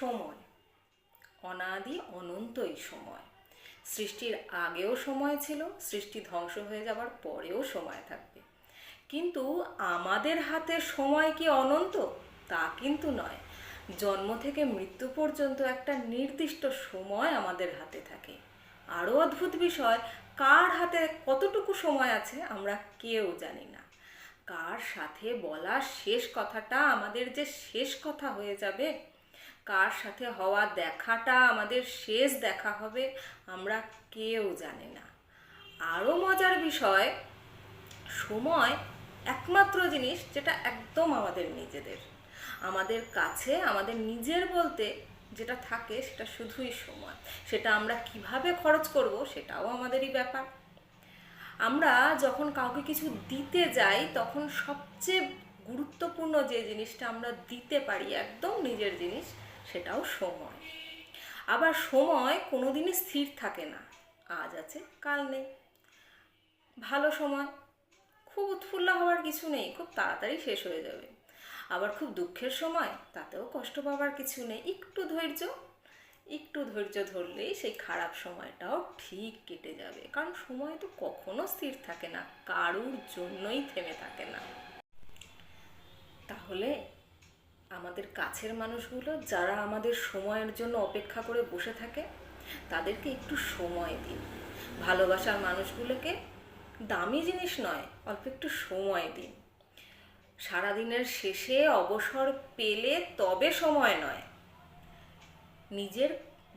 সময় অনাদি অনন্তই সময়। সৃষ্টির আগেও সময় ছিল, সৃষ্টি ধ্বংস হয়ে যাবার পরেও সময় থাকবে। কিন্তু আমাদের হাতে সময় কি অনন্ত? তা কিন্তু নয়। জন্ম থেকে মৃত্যু পর্যন্ত একটা নির্দিষ্ট সময় আমাদের হাতে থাকে। আরও অদ্ভুত বিষয়, কার হাতে কতটুকু সময় আছে আমরা কেউ জানি না। কার সাথে বলা শেষ কথাটা আমাদের যে শেষ কথা হয়ে যাবে, কার সাথে হওয়া দেখাটা আমাদের শেষ দেখা হবে, আমরা কেউ জানি না। আরও মজার বিষয়, সময় একমাত্র জিনিস যেটা একদম আমাদের নিজেদের। আমাদের কাছে আমাদের নিজের বলতে যেটা থাকে সেটা শুধুই সময়। সেটা আমরা কিভাবে খরচ করব সেটাও আমাদেরই ব্যাপার। আমরা যখন কাউকে কিছু দিতে যাই তখন সবচেয়ে গুরুত্বপূর্ণ যে জিনিসটা আমরা দিতে পারি, একদম নিজের জিনিস, সেটাও সময়। আবার সময় কোনোদিনই স্থির থাকে না, আজ আছে কাল নেই। ভালো সময় খুব উৎফুল্ল হওয়ার কিছু নেই, খুব তাড়াতাড়ি শেষ হয়ে যাবে। আবার খুব দুঃখের সময়, তাতেও কষ্ট পাওয়ার কিছু নেই, একটু ধৈর্য ধরলেই সেই খারাপ সময়টাও ঠিক কেটে যাবে। কারণ সময় তো কখনো স্থির থাকে না, কারুর জন্যই থেমে থাকে না। তাহলে আমাদের কাছের মানুষগুলো যারা আমাদের সময়ের জন্য অপেক্ষা করে বসে থাকে, তাদেরকে একটু সময় দিন। ভালোবাসার মানুষগুলোকে দামি জিনিস নয়, অল্প একটু সময় দিন। সারাদিনের শেষে অবসর পেলে তবে সময় নয়, নিজের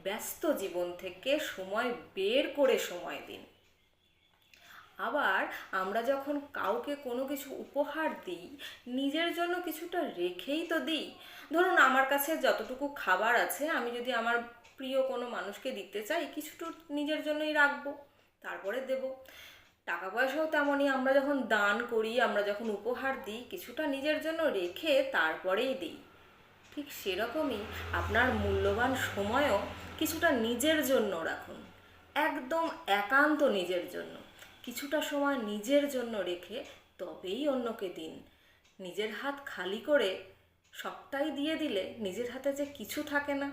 ব্যস্ত জীবন থেকে সময় বের করে সময় দিন। আবার আমরা যখন কাউকে কোনো কিছু উপহার দিই, নিজের জন্য কিছুটা রেখেই তো দিই। ধরুন আমার কাছে যতটুকু খাবার আছে, আমি যদি আমার প্রিয় কোনো মানুষকে দিতে চাই, কিছুটা নিজের জন্যই রাখবো, তারপরে দেব। টাকা পয়সাও তেমনই, আমরা যখন দান করি, আমরা যখন উপহার দিই, কিছুটা নিজের জন্য রেখে তারপরেই দিই। ঠিক সেরকমই আপনার মূল্যবান সময়ও কিছুটা নিজের জন্য রাখুন, একদম একান্ত নিজের জন্য। কিছুটা সময় নিজের জন্য রেখে তবেই অন্যকে দিন। নিজের হাত খালি করে সবটাই দিয়ে দিলে নিজের হাতে যে কিছু থাকে না,